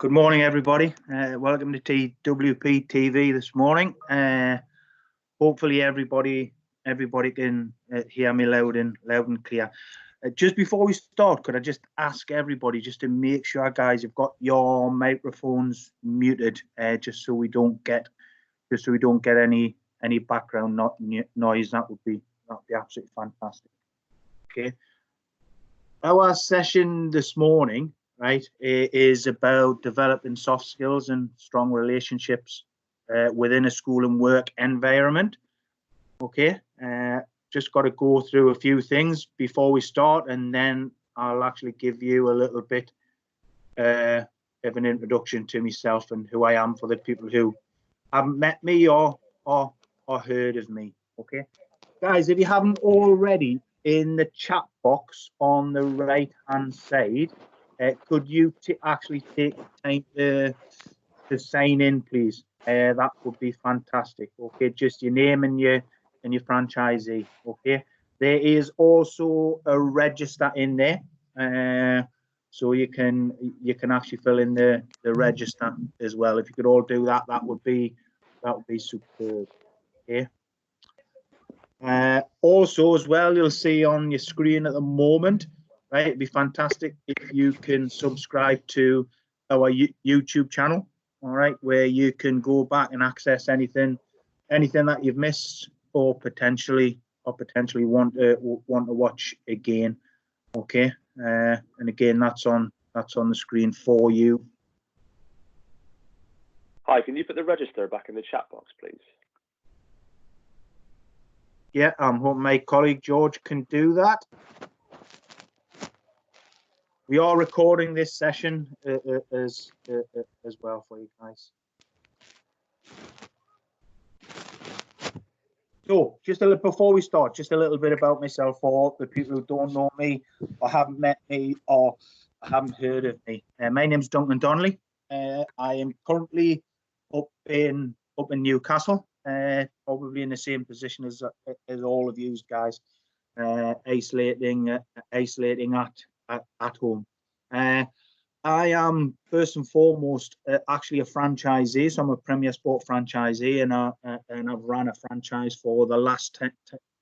Good morning, everybody. Welcome to TWP-TV this morning. Hopefully, everybody can hear me loud and clear. Just before we start, could I just ask everybody just to make sure, guys, you've got your microphones muted, just so we don't get any background noise. That would be absolutely fantastic. Okay. Our session this morning, right, is about developing soft skills and strong relationships within a school and work environment. Okay, just got to go through a few things before we start, and then I'll actually give you a little bit of an introduction to myself and who I am for the people who haven't met me or heard of me. Okay, guys, if you haven't already, in the chat box on the right hand side, could you actually take time to sign in, please? That would be fantastic. Okay, just your name and your franchisee. Okay, there is also a register in there, so you can actually fill in the register as well. If you could all do that, that would be superb. Okay. Also, as well, you'll see on your screen at the moment, right? It'd be fantastic if you can subscribe to our YouTube channel, all right, where you can go back and access anything that you've missed or potentially want to watch again. Okay, and again, that's on the screen for you. Hi, can you put the register back in the chat box, please? Yeah, I'm hoping my colleague George can do that. We are recording this session as well for you guys. So, before we start, just a little bit about myself for the people who don't know me, or haven't met me, or haven't heard of me. My name's Duncan Donnelly. I am currently up in Newcastle. Probably in the same position as all of you guys, isolating at home. I am first and foremost actually a franchisee, so I'm a Premier Sport franchisee, and I've run a franchise for the last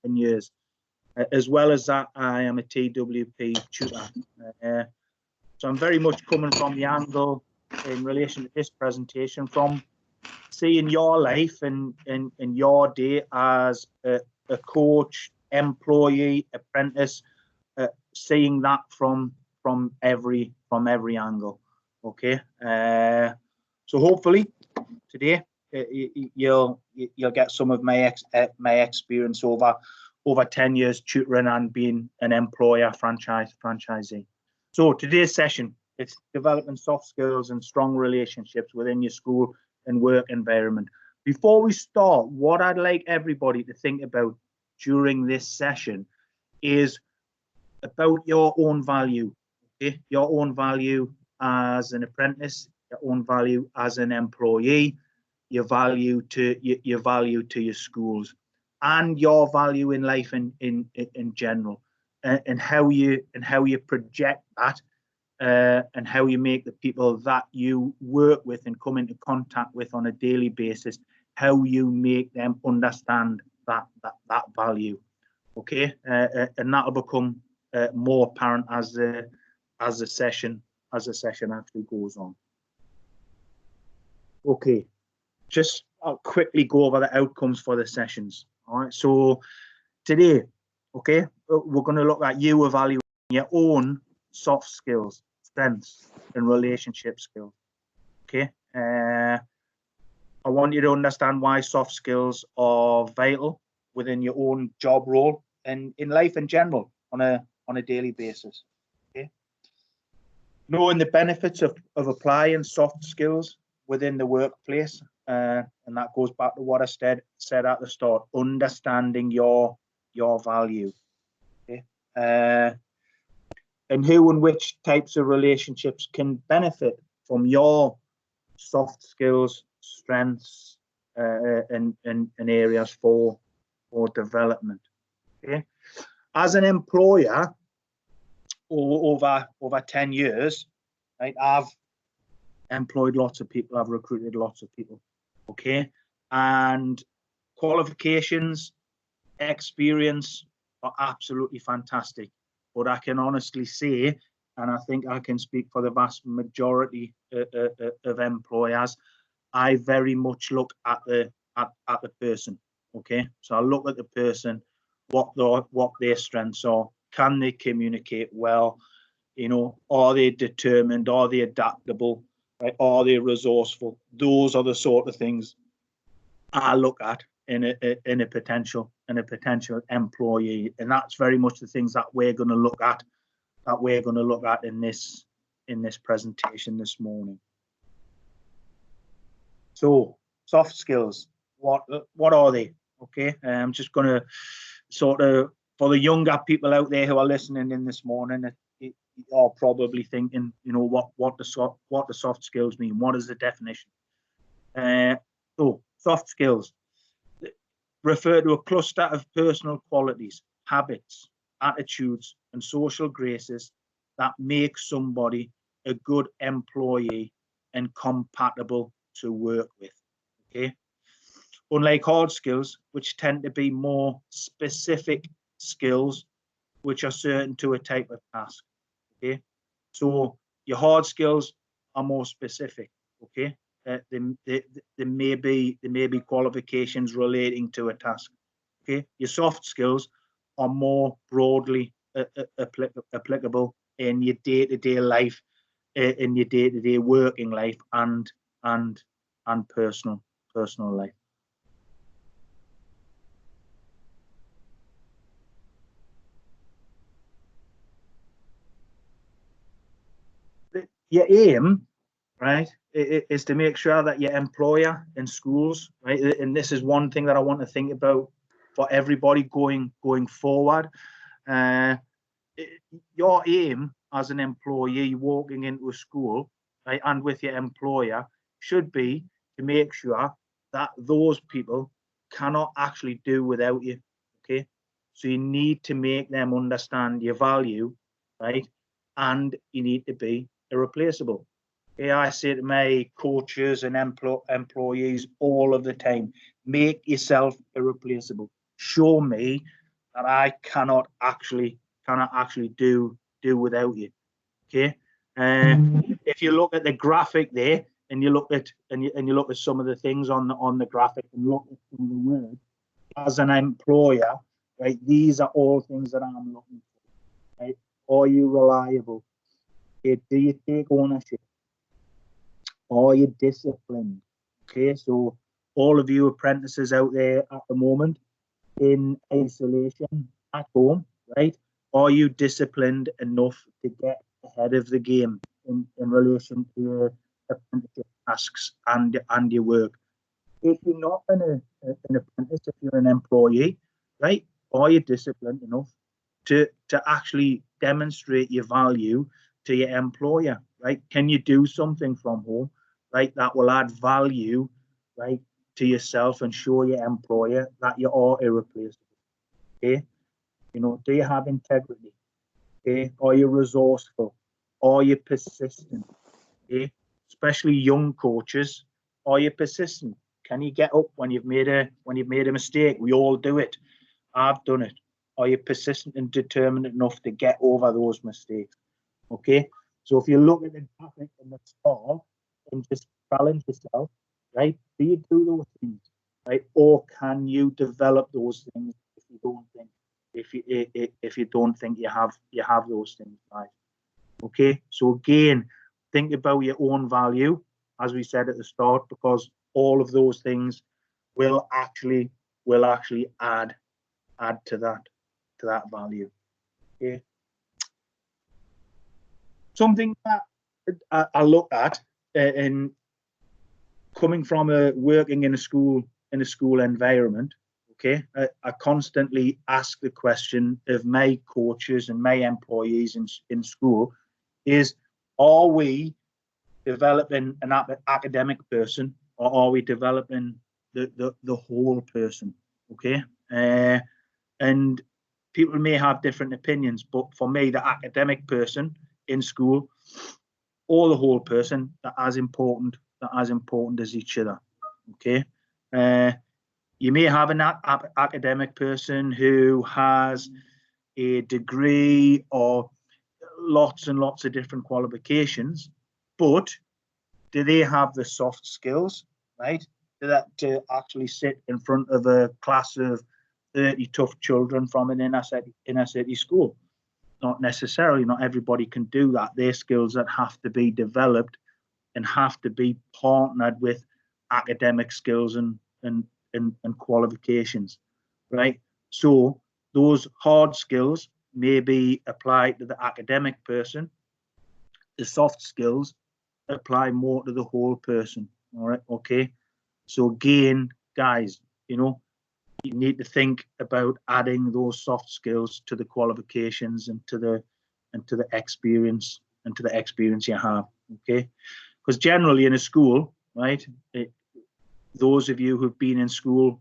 10 years. As well as that, I am a TWP tutor. So I'm very much coming from the angle in relation to this presentation from seeing your life and your day as a coach, employee, apprentice, seeing that from every angle. Okay, so hopefully today you'll get some of my experience over 10 years tutoring and being an employer franchisee. So today's session, it's developing soft skills and strong relationships within your school and work environment. Before we start, what I'd like everybody to think about during this session is about your own value. Okay? Your own value as an apprentice, your own value as an employee, your value to your schools, and your value in life in general, and how you project that. And how you make the people that you work with and come into contact with on a daily basis, how you make them understand that value. Okay, and that'll become more apparent as the session actually goes on. Okay, I'll quickly go over the outcomes for the sessions. All right, so today, okay, we're going to look at you evaluating your own soft skills, strengths, and relationship skills. Okay, I want you to understand why soft skills are vital within your own job role and in life in general on a daily basis. Okay, knowing the benefits of applying soft skills within the workplace, and that goes back to what I said at the start. Understanding your value. Okay. And who and which types of relationships can benefit from your soft skills, strengths, and areas for development. Okay, as an employer, over 10 years, right, I've employed lots of people, I've recruited lots of people. Okay, and qualifications, experience are absolutely fantastic. But I can honestly say, and I think I can speak for the vast majority of employers, I very much look at the person. Okay, so I look at the person, what their strengths are. Can they communicate well? You know, are they determined? Are they adaptable? Right? Are they resourceful? Those are the sort of things I look at in a potential employee, and that's very much the things that we're going to look at in this presentation this morning. So, soft skills, what are they? Okay, I'm just going to sort of, for the younger people out there who are listening in this morning, you are probably thinking, you know, what the soft skills mean. What is the definition? So, soft skills refer to a cluster of personal qualities, habits, attitudes, and social graces that make somebody a good employee and compatible to work with. Okay. Unlike hard skills, which tend to be more specific skills which are certain to a type of task. Okay. So your hard skills are more specific. Okay. There may be qualifications relating to a task. Okay, your soft skills are more broadly applicable in your day-to-day life, in your day-to-day working life, and personal life. Your aim, right, is to make sure that your employer in schools, right, and this is one thing that I want to think about for everybody going forward. Your aim as an employee walking into a school, right, and with your employer should be to make sure that those people cannot actually do without you. Okay, so you need to make them understand your value, right, and you need to be irreplaceable. Yeah, I say to my coaches and employees all of the time, make yourself irreplaceable. Show me that I cannot actually do without you. Okay. If you look at the graphic there, and you look at some of the things on the graphic, and look at some of the words, as an employer, right? These are all things that I'm looking for. Right? Are you reliable? Okay, do you take ownership? Are you disciplined? Okay, so all of you apprentices out there at the moment in isolation at home, right? Are you disciplined enough to get ahead of the game in relation to your apprenticeship tasks and your work? If you're not an apprentice, if you're an employee, right? Are you disciplined enough to actually demonstrate your value to your employer, right? Can you do something from home, right, that will add value, right, to yourself and show your employer that you are irreplaceable? Okay, you know, do you have integrity? Okay, are you resourceful? Are you persistent? Okay, especially young coaches, are you persistent? Can you get up when you've made a mistake? We all do it. I've done it. Are you persistent and determined enough to get over those mistakes? Okay, so if you look at the graphic in the start and just challenge yourself, right? Do you do those things, right? Or can you develop those things if you don't think you have those things, right? Okay, so again, think about your own value, as we said at the start, because all of those things will actually add to that value. Okay. Something that I look at in coming from working in a school environment. Okay, I constantly ask the question of my coaches and my employees in school is, are we developing an academic person, or are we developing the whole person? Okay, and people may have different opinions, but for me, the academic person in school or the whole person, they're as important as each other. Okay. You may have an academic person who has a degree or lots and lots of different qualifications, but do they have the soft skills, right? To actually sit in front of a class of 30 tough children from an inner city school? Not necessarily. Not everybody can do that. They're skills that have to be developed and have to be partnered with academic skills and qualifications, right? So those hard skills may be applied to the academic person. The soft skills apply more to the whole person. All right, okay. So again, guys, you need to think about adding those soft skills to the qualifications and to the experience you have. Okay, because generally in a school, right, those of you who've been in school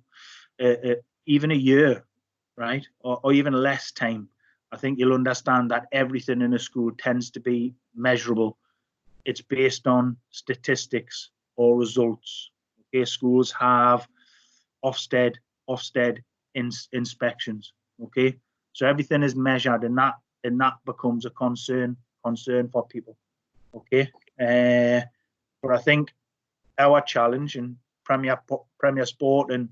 even a year, right, or even less time, I think you'll understand that everything in a school tends to be measurable. It's based on statistics or results. Okay, schools have Ofsted inspections. Okay, so everything is measured, and that becomes a concern for people. Okay, but I think our challenge in Premier Sport and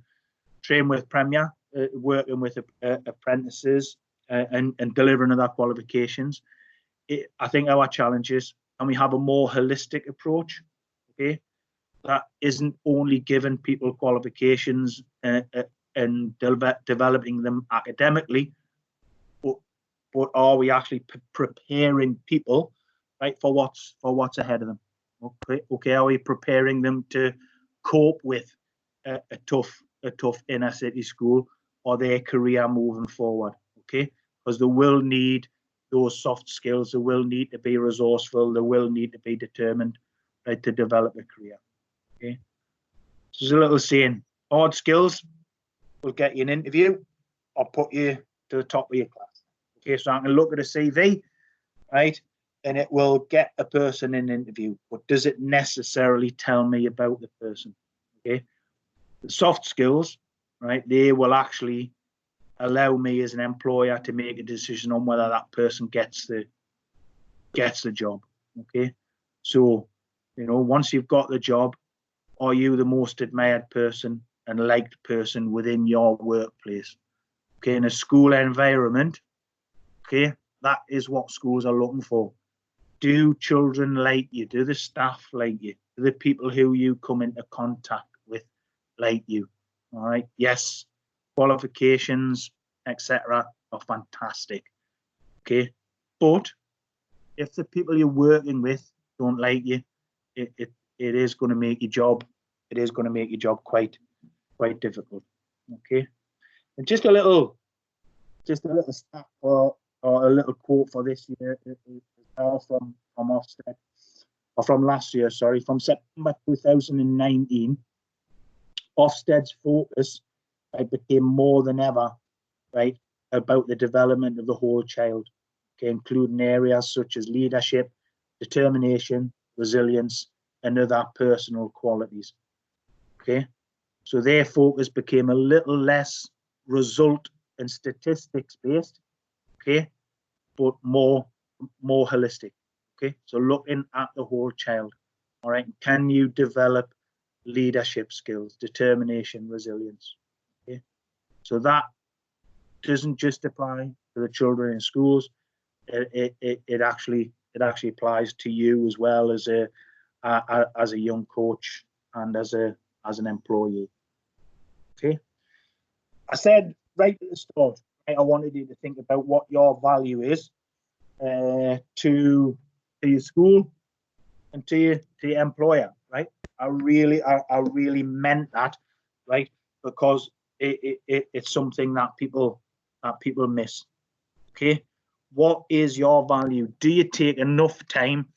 Train with Premier, working with apprentices and delivering their qualifications, I think our challenge is, can we have a more holistic approach? Okay, that isn't only giving people qualifications and developing them academically, but are we actually preparing people, right, for what's ahead of them? Okay, are we preparing them to cope with a tough inner city school or their career moving forward? Okay, because they will need those soft skills. They will need to be resourceful. They will need to be determined, right, to develop a career. Okay, so there's a little saying: hard skills will get you an interview or put you to the top of your class. Okay, so I can look at a CV, right, and it will get a person in an interview, but does it necessarily tell me about the person? Okay, the soft skills, right, they will actually allow me as an employer to make a decision on whether that person gets the job. Okay, so once you've got the job, are you the most admired person and liked person within your workplace? Okay, in a school environment, okay, that is what schools are looking for. Do children like you? Do the staff like you? Do the people who you come into contact with like you? All right. Yes, qualifications, etc., are fantastic. Okay, but if the people you're working with don't like you, it is going to make your job. It is going to make your job quite difficult. Okay, and just a little stat or a little quote for this year from Ofsted, or from last year, sorry, from September 2019. Ofsted's focus became more than ever, right, about the development of the whole child, okay, including areas such as leadership, determination, resilience, and other personal qualities. Okay, so their focus became a little less result and statistics based, okay, but more holistic. Okay, so looking at the whole child. All right, can you develop leadership skills, determination, resilience? Okay, so that doesn't just apply to the children in schools. It actually applies to you as well as a young coach and as an employee. Okay, I said right at the start, right, I wanted you to think about what your value is to your school and to your employer, right? I really meant that, right? Because it's something that people miss. Okay, what is your value? Do you take enough time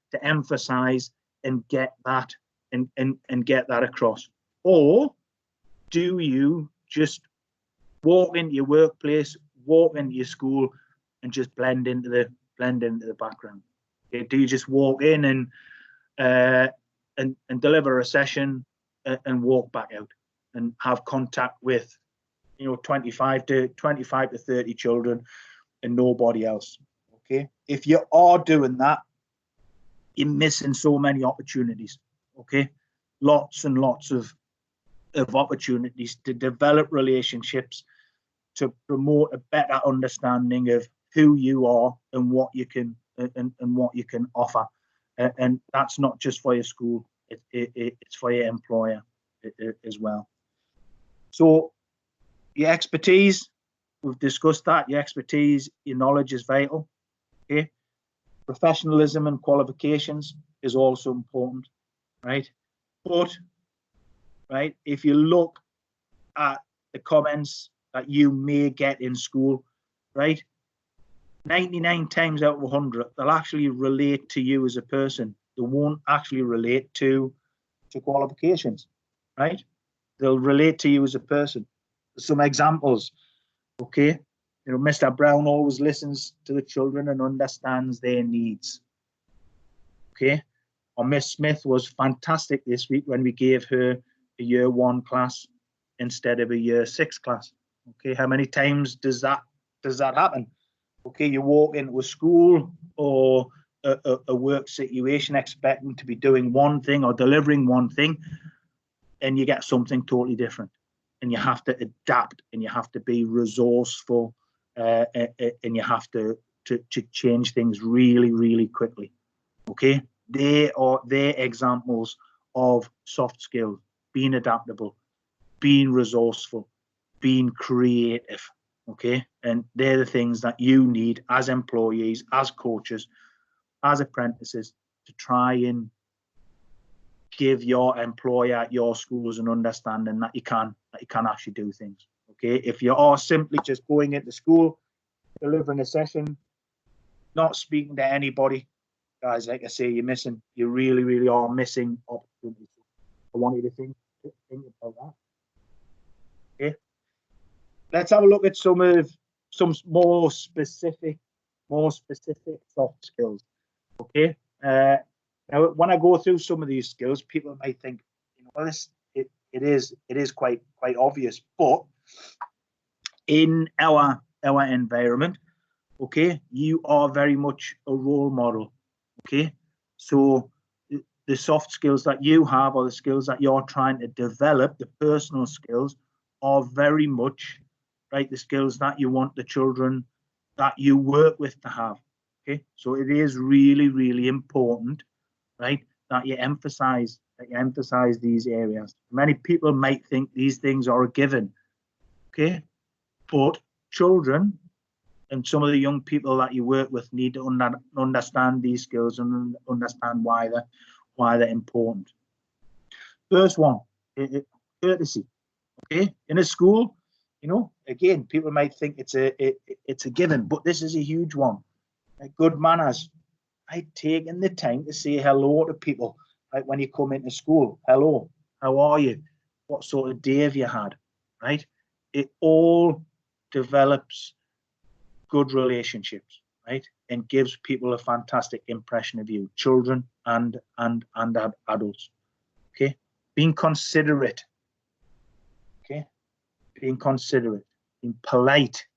to emphasize and get that and get that across, or do you just walk into your workplace, walk into your school, and just blend into the background? Okay? Do you just walk in and deliver a session and walk back out and have contact with 25 to 30 children and nobody else? Okay, if you are doing that, you're missing so many opportunities. Okay, lots and lots of opportunities to develop relationships, to promote a better understanding of who you are and what you can offer. And that's not just for your school, it's for your employer as well. So your expertise, we've discussed that. Your expertise, your knowledge is vital. Okay, professionalism and qualifications is also important, right? But if you look at the comments that you may get in school, right, 99 times out of 100, they'll actually relate to you as a person. They won't actually relate to qualifications, right? They'll relate to you as a person. Some examples, okay? Mr. Brown always listens to the children and understands their needs, okay? Or Miss Smith was fantastic this week when we gave her a year 1 class instead of a year 6 class. Okay, how many times does that happen? Okay, you walk into a school or a work situation expecting to be doing one thing or delivering one thing, and you get something totally different, and you have to adapt, and you have to be resourceful, and you have to change things really, really quickly. Okay, they're examples of soft skills: being adaptable, being resourceful, being creative. Okay, and they're the things that you need as employees, as coaches, as apprentices, to try and give your employer, your schools, an understanding that you can actually do things. Okay, if you are simply just going into school, delivering a session, not speaking to anybody, guys, like I say, you really, really are missing opportunities. I want you to think about that. Okay, let's have a look at some more specific soft skills. Okay, now when I go through some of these skills, people might think, well, it is quite obvious, but in our environment, okay, you are very much a role model. Okay, so the soft skills that you have, or the skills that you're trying to develop, the personal skills, are very much the skills that you want the children that you work with to have. Okay, so it is really, really important, right, that you emphasize these areas. Many people might think these things are a given, okay, but children and some of the young people that you work with need to understand these skills and understand why they're important. First one, courtesy. Okay, in a school, again, people might think it's a given, but this is a huge one. Good manners, right? Taking the time to say hello to people, right? When you come into school, hello, how are you? What sort of day have you had? Right? It all develops good relationships, right? And gives people a fantastic impression of you, children and adults. Okay, being considerate. Okay, being considerate, being polite,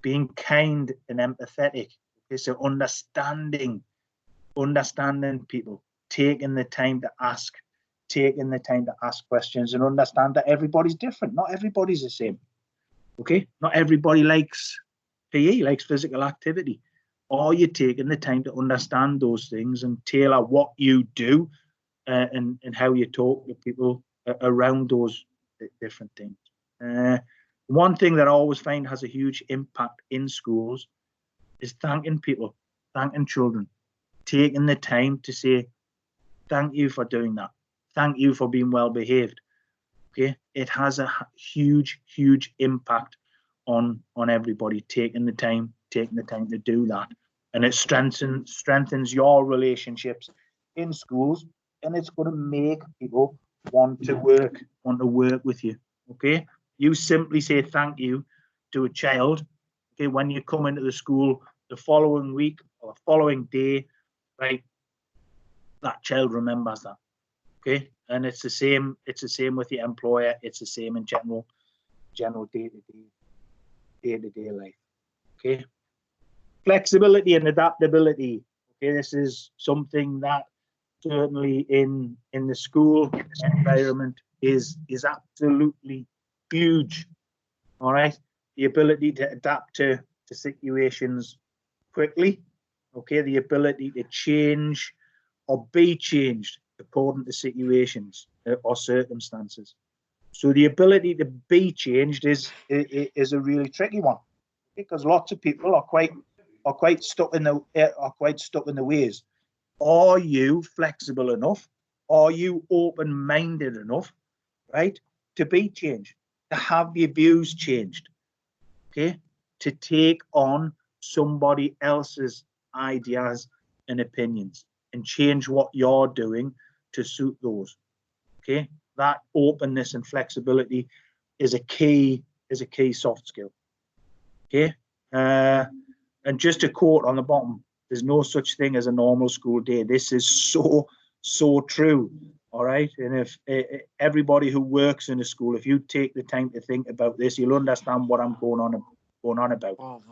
being kind and empathetic. Okay, so understanding people, taking the time to ask questions, and understand that everybody's different. Not everybody's the same. Okay, not everybody likes PE, likes physical activity. Are you taking the time to understand those things and tailor what you do and how you talk to people around those different things? One thing that I always find has a huge impact in schools is thanking people, thanking children, taking the time to say, thank you for doing that. Thank you for being well behaved. Okay, it has a huge impact on everybody, taking the time to do that, and it strengthens your relationships in schools, and it's going to make people want to work with you. Okay, you simply say thank you to a child, okay, when you come into the school the following week or the following day, right, that child remembers that. Okay, and it's the same. It's the same with the employer. It's the same in general day-to-day life. Okay, flexibility and adaptability. Okay, this is something that certainly in the school environment is absolutely huge. All right, the ability to adapt to situations quickly. Okay, the ability to change or be changed according to situations or circumstances. So the ability to be changed is a really tricky one, because lots of people are quite stuck in the ways. Are you flexible enough? Are you open-minded enough, right, to be changed, to have your views changed, okay, to take on somebody else's ideas and opinions and change what you're doing to suit those? Okay, that openness and flexibility is a key soft skill. Okay, and just a quote on the bottom: "There's no such thing as a normal school day." This is so true. All right, and if everybody who works in a school, if you take the time to think about this, you'll understand what I'm going on about.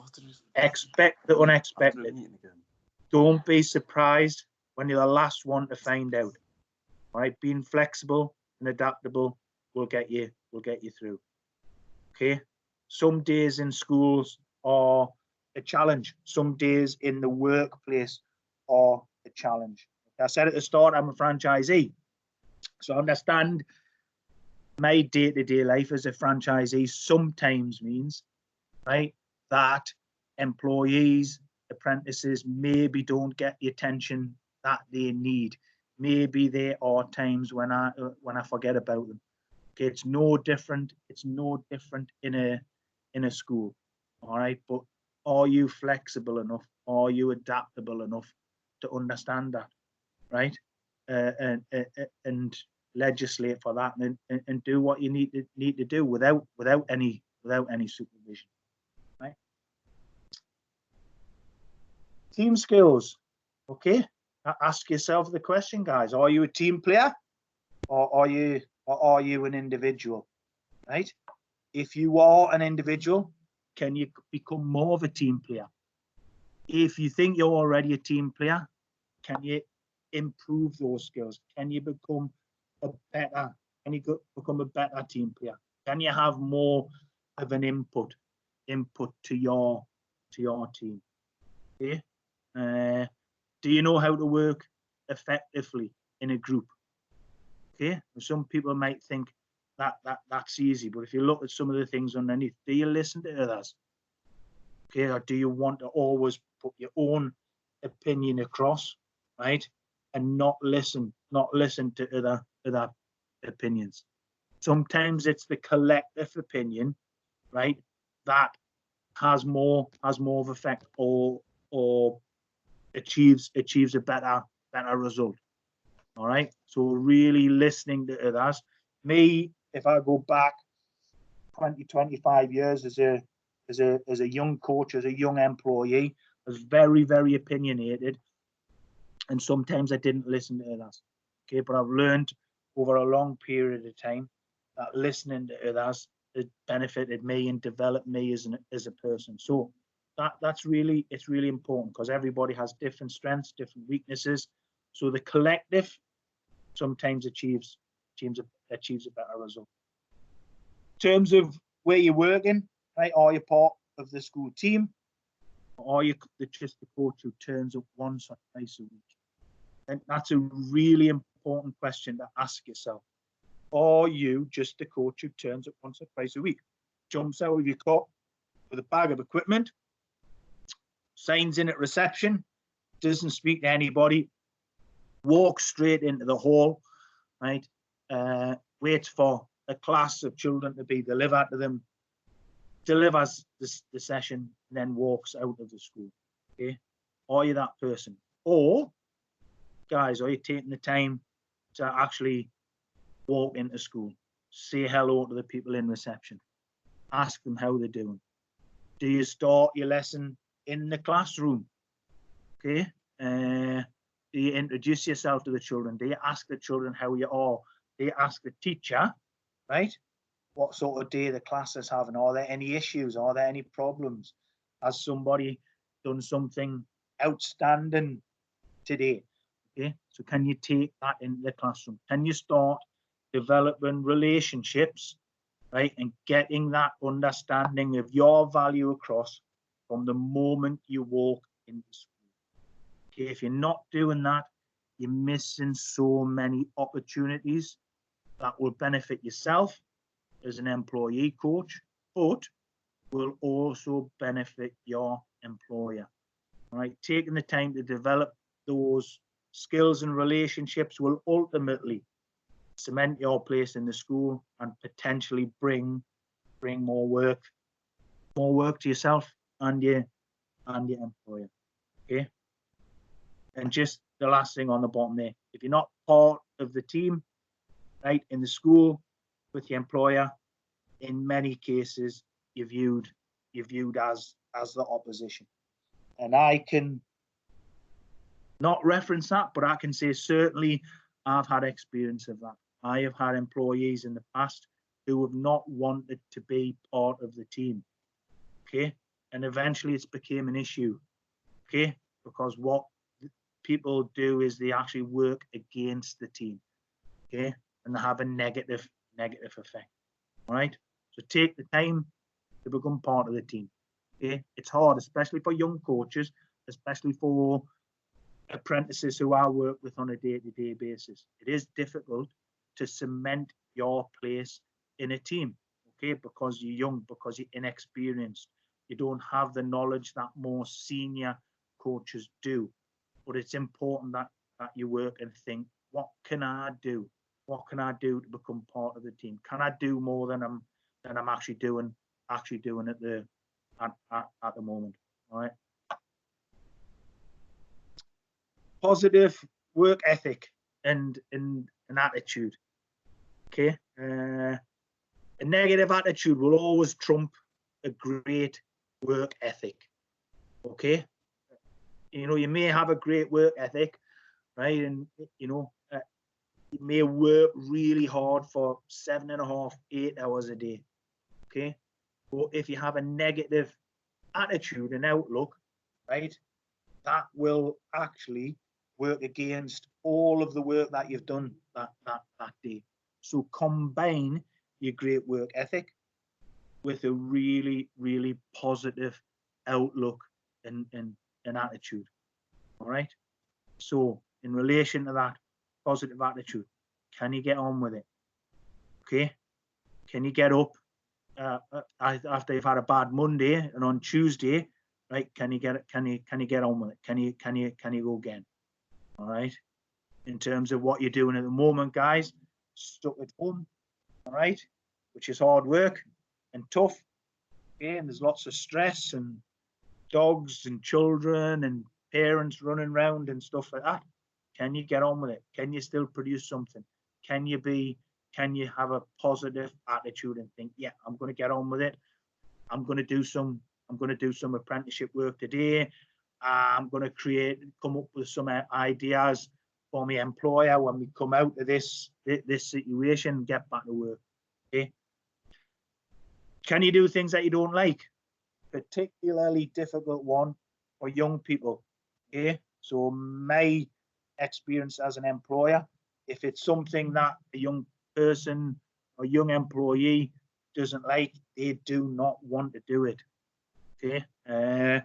Expect the unexpected. Don't be surprised when you're the last one to find out. All right, being flexible and adaptable will get you through. Okay, some days in schools are a challenge. Some days in the workplace are a challenge. I said at the start, I'm a franchisee, so I understand my day-to-day life as a franchisee sometimes means, right, that employees, apprentices maybe don't get the attention that they need. Maybe there are times when I forget about them. Okay, it's no different. It's no different in a school. All right, but are you flexible enough? Are you adaptable enough to understand that, right? And legislate for that, and do what you need to do without any supervision, right? Team skills. Okay, ask yourself the question, guys: are you a team player, or are you an individual, right? If you are an individual, can you become more of a team player? If you think you're already a team player, can you improve those skills? Can you become a better team player? Can you have more of an input to your team? Okay. Do you know how to work effectively in a group? Okay. Some people might think that's easy, but if you look at some of the things underneath, do you listen to others? Okay, or do you want to always put your own opinion across, right, and not listen to other opinions? Sometimes it's the collective opinion, right, that has more of effect, or achieves a better result. All right, so really listening to others. Me, if I go back 20-25 years as a young coach, as a young employee, I was very, very opinionated, and sometimes I didn't listen to others. Okay, but I've learned over a long period of time that listening to others has benefited me and developed me as a person. So it's really important, because everybody has different strengths, different weaknesses. So the collective sometimes achieves a better result. In terms of where you're working, right? Are you part of the school team, or are you just the coach who turns up once or twice a week? And that's a really important question to ask yourself. Are you just the coach who turns up once or twice a week, jumps out of your car with a bag of equipment, signs in at reception, doesn't speak to anybody, walks straight into the hall, right? Waits for a class of children to be delivered to them, delivers the session, and then walks out of the school? Okay, are you that person? Or, guys, are you taking the time to actually walk into school, say hello to the people in reception, ask them how they're doing? Do you start your lesson in the classroom? Okay. Do you introduce yourself to the children? Do you ask the children how you are? Do you ask the teacher, right, what sort of day the class is having? Are there any issues? Are there any problems? Has somebody done something outstanding today? Okay, so can you take that into the classroom? Can you start developing relationships, right, and getting that understanding of your value across from the moment you walk into school? Okay, if you're not doing that, you're missing so many opportunities that will benefit yourself as an employee coach, but will also benefit your employer. All right, taking the time to develop those skills and relationships will ultimately cement your place in the school and potentially bring more work to yourself and your employer. Okay. And just the last thing on the bottom there, if you're not part of the team, right, in the school with your employer, in many cases you're viewed as the opposition. And I can not reference that, but I can say certainly I've had experience of that. I have had employees in the past who have not wanted to be part of the team. Okay. And eventually it's became an issue. Okay. Because what people do is they actually work against the team. Okay. And they have a negative effect. All right. So take the time to become part of the team. Okay. It's hard, especially for young coaches, especially for apprentices who I work with on a day-to-day basis. It is difficult to cement your place in a team, okay, because you're young, because you're inexperienced. You don't have the knowledge that more senior coaches do. But it's important that you work and think, what can I do? What can I do to become part of the team? Can I do more than I'm actually doing at the moment? All right. Positive work ethic and an attitude. Okay. A negative attitude will always trump a great work ethic. Okay. You know, you may have a great work ethic, right? And, you know, you may work really hard for 7.5, 8 hours a day. Okay. But if you have a negative attitude and outlook, right, that will actually work against all of the work that you've done that day. So combine your great work ethic with a really, really positive outlook and attitude. All right. So in relation to that positive attitude, can you get on with it? Okay. Can you get up after you've had a bad Monday and on Tuesday, right? Can you get on with it? Can you go again? All right. In terms of what you're doing at the moment, guys, stuck at home, all right, which is hard work and tough. Okay, and there's lots of stress and dogs and children and parents running around and stuff like that. Can you get on with it? Can you still produce something? Can you have a positive attitude and think, yeah, I'm going to get on with it. I'm going to do some apprenticeship work today. I'm going to come up with some ideas for my employer when we come out of this situation and get back to work. Okay. Can you do things that you don't like? Particularly difficult one for young people. Okay. So my experience as an employer, if it's something that a young person or young employee doesn't like, they do not want to do it. Okay.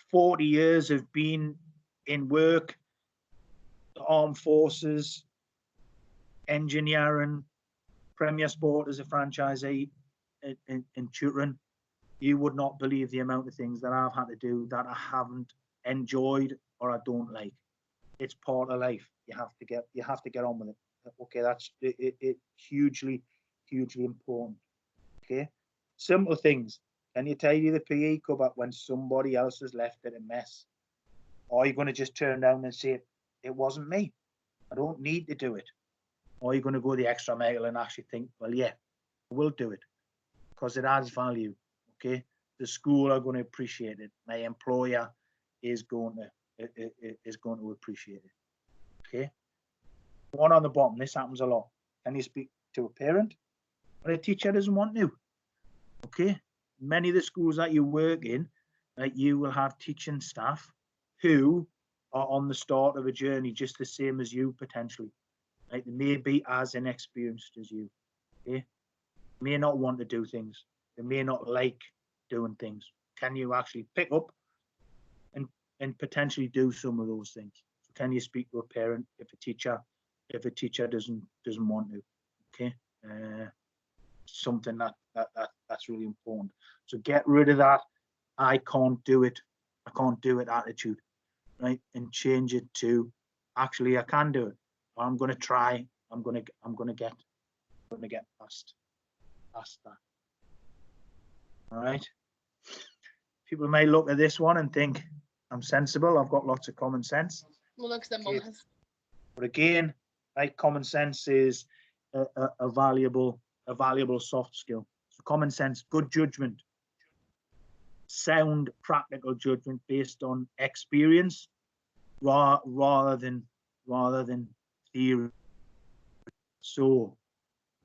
40 years of being in work, the armed forces, engineering, Premier Sport as a franchisee in tutoring. You would not believe the amount of things that I've had to do that I haven't enjoyed or I don't like. It's part of life. You have to get on with it. Okay, that's it hugely important. Okay, simple things. Can you tidy the PE cupboard when somebody else has left it a mess? Or are you going to just turn around and say, it wasn't me, I don't need to do it? Or are you going to go the extra mile and actually think, well, yeah, I will do it because it adds value. Okay, the school are going to appreciate it. My employer is going to appreciate it. Okay. One on the bottom. This happens a lot. Can you speak to a parent, but a teacher doesn't want to? Okay. Many of the schools that you work in, you will have teaching staff who are on the start of a journey just the same as you potentially. They may be as inexperienced as you. Okay. May not want to do things. They may not like doing things. Can you actually pick up and potentially do some of those things? So can you speak to a parent if a teacher doesn't want to? Okay. Something that's really important. So get rid of that I can't do it attitude, right? And change it to actually I can do it. I'm going to try. I'm going to get past that. All right. People may look at this one and think I'm sensible. I've got lots of common sense. Well, looks at mum has. But again, like common sense is a valuable soft skill. So common sense, good judgment, sound practical judgment based on experience rather than theory. So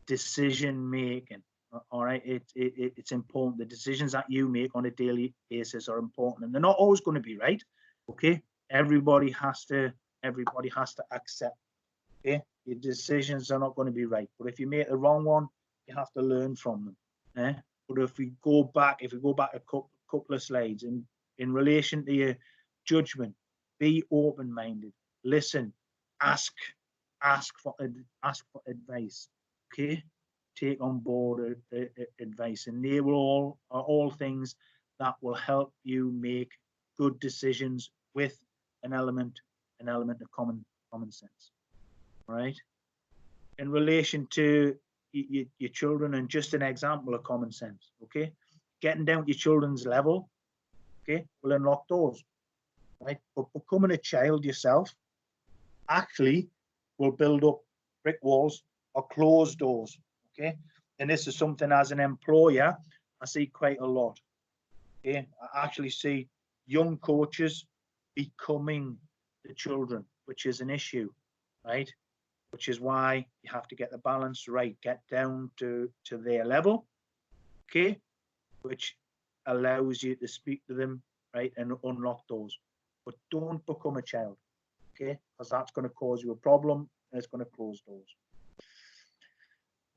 decision making, all right, it's important. The decisions that you make on a daily basis are important, and they're not always going to be right. Okay, everybody has to accept. Okay, your decisions are not going to be right, but if you make the wrong one, you have to learn from them. But if we go back a couple of slides in relation to your judgment, be open-minded, listen, ask for advice. Okay, take on board advice, and they are all things that will help you make good decisions with an element of common sense. Right. In relation to your children, and just an example of common sense, okay, getting down to your children's level, okay, will unlock doors, right? But becoming a child yourself actually will build up brick walls or close doors, okay? And this is something as an employer I see quite a lot. Okay, I actually see young coaches becoming the children, which is an issue, right? Which is why you have to get the balance right, get down to their level, okay, which allows you to speak to them, right, and unlock doors. But don't become a child, okay, because that's going to cause you a problem and it's going to close doors.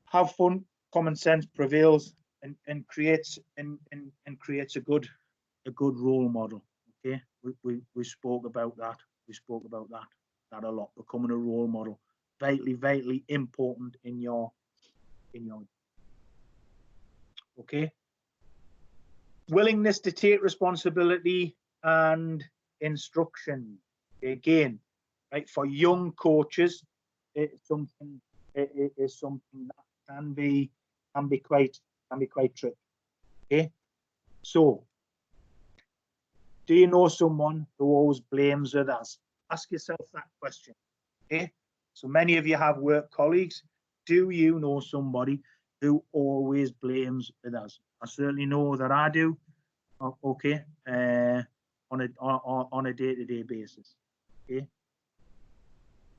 Have fun. Common sense prevails and creates a good role model. Okay, we spoke about that. We spoke about that a lot. Becoming a role model, vitally important in your okay. Willingness to take responsibility and instruction. Again, right, for young coaches, it's something that can be quite tricky. Okay, so do you know someone who always blames others? Ask yourself that question. Okay, so many of you have work colleagues. Do you know somebody who always blames others? I certainly know that I do. Okay, on a day-to-day basis. Okay.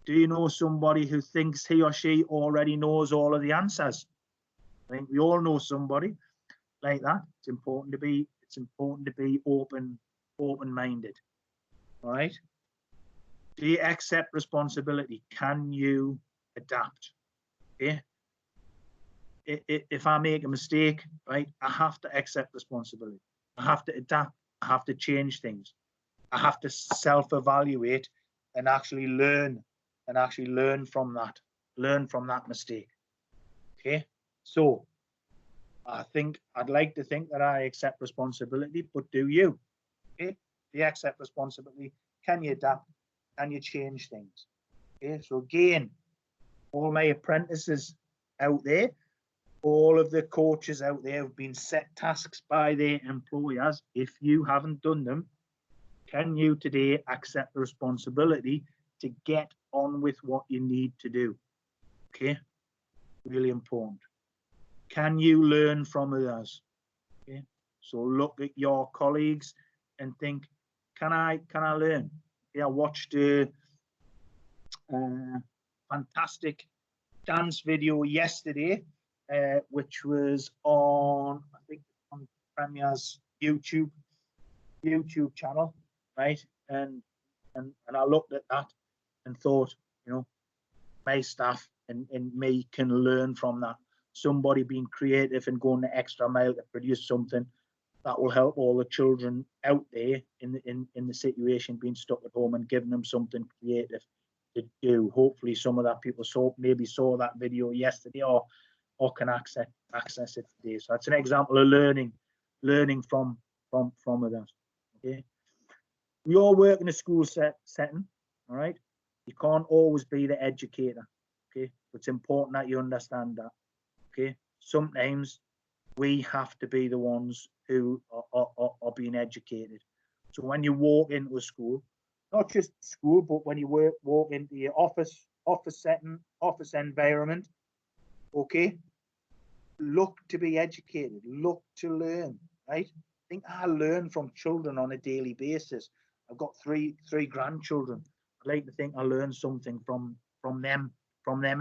Do you know somebody who thinks he or she already knows all of the answers? I think we all know somebody like that. It's important to be open-minded. All right. Do you accept responsibility? Can you adapt? Okay. If I make a mistake, right, I have to accept responsibility. I have to adapt. I have to change things. I have to self-evaluate and actually learn from that mistake. Okay. So I'd like to think that I accept responsibility, but do you? Okay. Do you accept responsibility? Can you adapt? Can you change things? Okay. So again, all my apprentices out there, all of the coaches out there have been set tasks by their employers. If you haven't done them, can you today accept the responsibility to get on with what you need to do? Okay, really important. Can you learn from others? Okay, so look at your colleagues and think, can I learn? Yeah, I watched a fantastic dance video yesterday, which was on, I think, on Premier's YouTube channel, right? And I looked at that and thought, you know, my staff and me can learn from that. Somebody being creative and going the extra mile to produce something that will help all the children out there in the situation, being stuck at home, and giving them something creative to do. Hopefully some of that people maybe saw that video yesterday or can access it today. So that's an example of learning from others. Okay. We all work in a school setting, all right? You can't always be the educator, okay? It's important that you understand that, okay? Sometimes we have to be the ones who are being educated. So when you walk into a school, not just school, but when you walk into your office setting, office environment, okay, look to be educated, look to learn, right? I think I learn from children on a daily basis. I've got three grandchildren. I like to think I learn something from them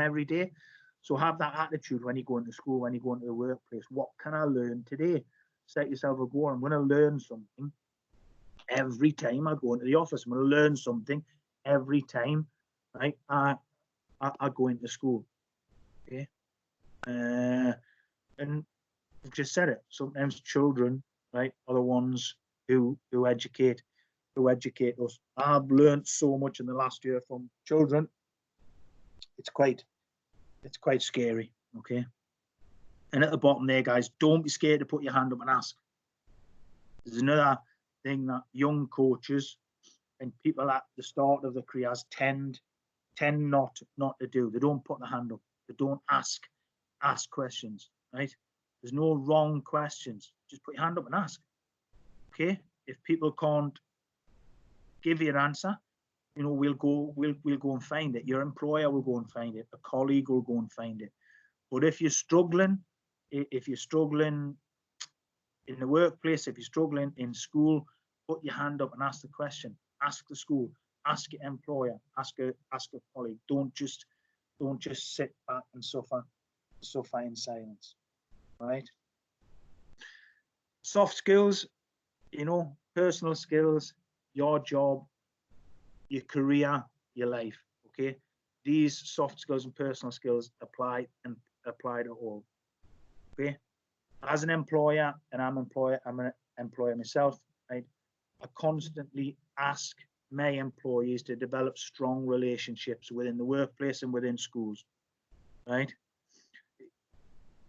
every day. So have that attitude when you go into school, when you go into the workplace. What can I learn today? Set yourself a goal. I'm going to learn something every time I go into the office. I'm going to learn something every time, right? I go into school. Okay. And I've just said it. Sometimes children, right, are the ones who educate us. I've learned so much in the last year from children. It's quite scary. Okay. And at the bottom there, guys, don't be scared to put your hand up and ask. There's another thing that young coaches and people at the start of their careers tend not to do. They don't put their hand up. They don't ask questions, right? There's no wrong questions. Just put your hand up and ask. Okay? If people can't give you an answer, you know, we'll go and find it. Your employer will go and find it. A colleague will go and find it. But if you're struggling in the workplace, if you're struggling in school, put your hand up and ask the question. Ask the school, ask your employer, ask a colleague. Don't just sit back and suffer in silence. Right? Soft skills, you know, personal skills, your job, your career, your life. Okay, these soft skills and personal skills apply to all. Okay, as an employer, and I'm an employer myself, right? I constantly ask my employees to develop strong relationships within the workplace and within schools, right?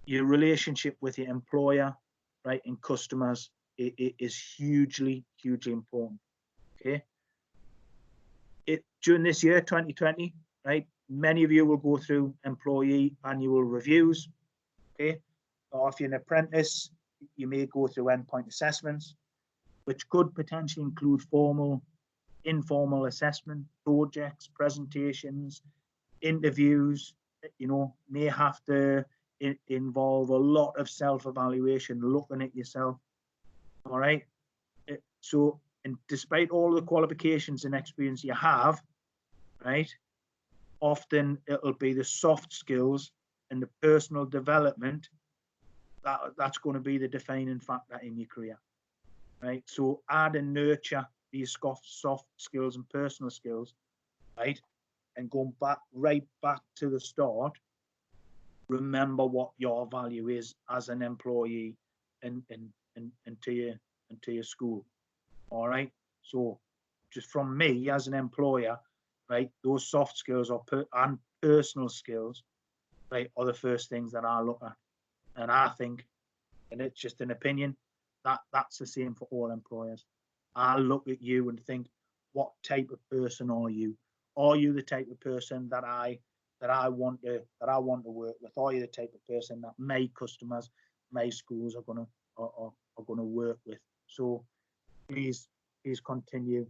Your relationship with your employer, right, and customers is hugely important. Okay. During this year, 2020, right, many of you will go through employee annual reviews. Okay. Or if you're an apprentice, you may go through endpoint assessments, which could potentially include formal, informal assessment, projects, presentations, interviews. You know, may have to involve a lot of self-evaluation, looking at yourself. All right. So, and despite all the qualifications and experience you have, right, often it'll be the soft skills and the personal development that's going to be the defining factor in your career, right? So add and nurture these soft skills and personal skills, right? And going right back to the start, remember what your value is as an employee and to your school. All right. So just from me as an employer, right, those soft skills and personal skills, right, are the first things that I look at. And I think, and it's just an opinion, that's the same for all employers. I look at you and think, what type of person are you? Are you the type of person that I want to work with? Are you the type of person that my customers, my schools are gonna work with? So please continue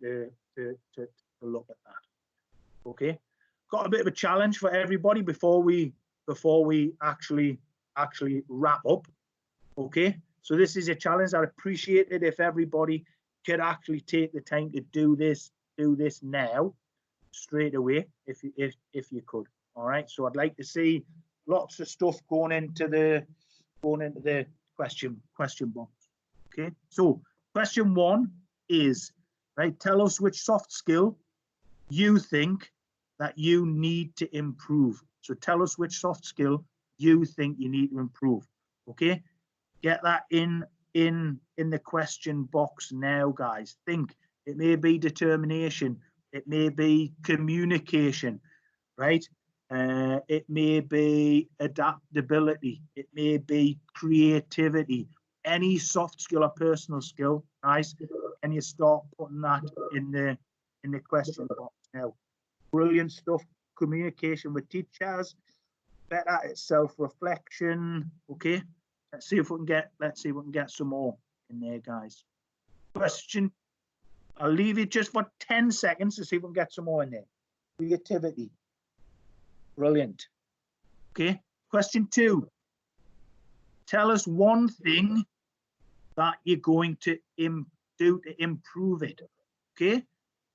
to look at that. Okay, got a bit of a challenge for everybody before we actually wrap up. Okay, So this is a challenge. I'd appreciate it if everybody could actually take the time to do this now, straight away, if you could. All right. So I'd like to see lots of stuff going into the question box. Okay. So question 1 is, right, tell us which soft skill you think that you need to improve. So tell us which soft skill you think you need to improve. Okay. Get that in the question box now, guys. Think. It may be determination. It may be communication, right? It may be adaptability. It may be creativity. Any soft skill or personal skill, guys. Can you start putting that in the question box now? Brilliant stuff. Communication with teachers. Better at self-reflection. Okay. Let's see if we can get some more in there, guys. Question. I'll leave it just for 10 seconds to see if we can get some more in there. Creativity. Brilliant. Okay. Question 2. Tell us one thing that you're going to do to improve it. Okay.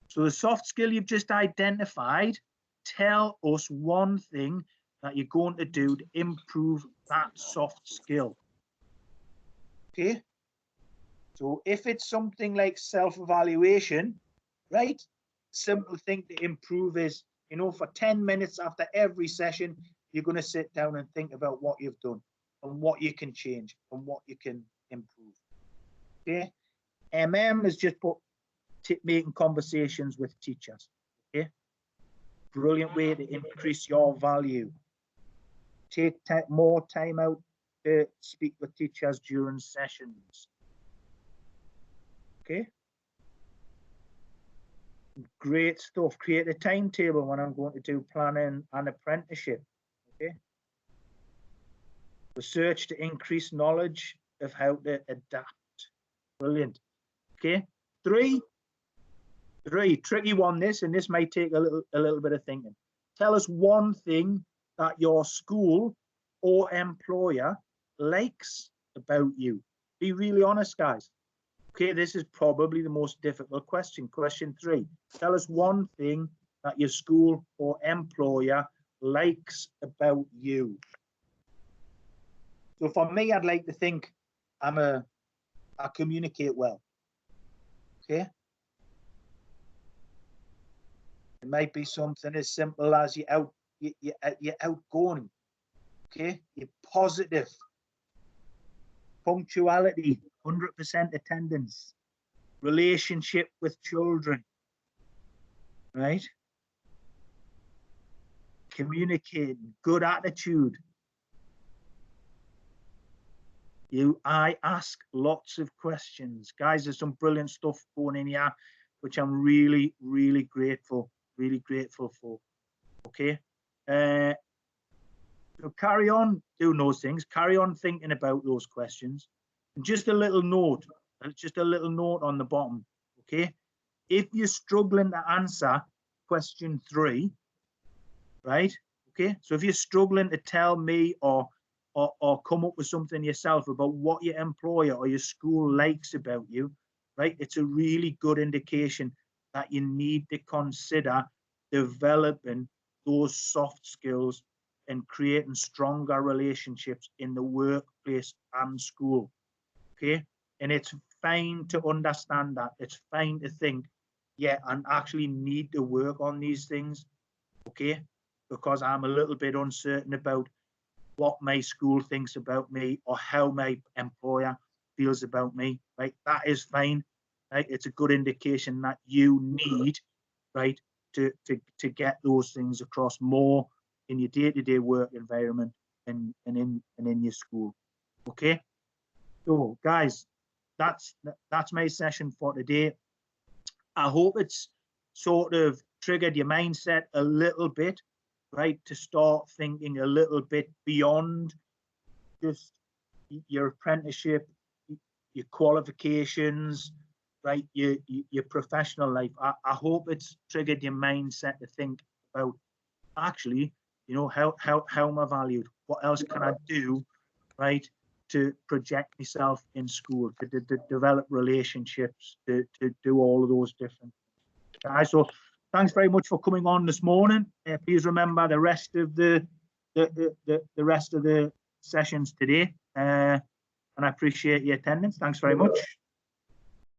So the soft skill you've just identified, tell us one thing that you're going to do to improve that soft skill. Okay. So if it's something like self-evaluation, right? Simple thing to improve is, you know, for 10 minutes after every session, you're going to sit down and think about what you've done and what you can change and what you can improve. Okay. Has just put making conversations with teachers. Okay. Brilliant way to increase your value. Take more time out to speak with teachers during sessions. Okay. Great stuff. Create a timetable when I'm going to do planning and apprenticeship. Okay. Research to increase knowledge of how to adapt. Brilliant. Okay. 3, tricky one this, and this might take a little bit of thinking. Tell us one thing that your school or employer likes about you. Be really honest, guys. Okay, this is probably the most difficult question. Question 3. Tell us one thing that your school or employer likes about you. So for me, I'd like to think I communicate well. Okay. It might be something as simple as you're outgoing. Okay, you're positive. Punctuality, 100% attendance. Relationship with children. Right? Communicating, good attitude. I ask lots of questions. Guys, there's some brilliant stuff going in here, which I'm really, really grateful for. Okay. So carry on doing those things. Carry on thinking about those questions. And just a little note on the bottom. Okay. If you're struggling to answer question 3, right? Okay. So if you're struggling to tell me or come up with something yourself about what your employer or your school likes about you, right? It's a really good indication that you need to consider developing those soft skills and creating stronger relationships in the workplace and school. Okay. And it's fine to understand that. It's fine to think, yeah, I actually need to work on these things. Okay. Because I'm a little bit uncertain about what my school thinks about me or how my employer feels about me, right? That is fine, right? It's a good indication that you need, right, to get those things across more in your day-to-day work environment and in your school. Okay. So guys, that's my session for today. I hope it's sort of triggered your mindset a little bit, right, to start thinking a little bit beyond just your apprenticeship, your qualifications, right, your professional life. I hope it's triggered your mindset to think about, actually, you know, how am I valued? What else can I do, right, to project myself in school, to develop relationships, to do all of those different things. Guys, so thanks very much for coming on this morning. Please remember the rest of the rest of the sessions today, and I appreciate your attendance. Thanks very much.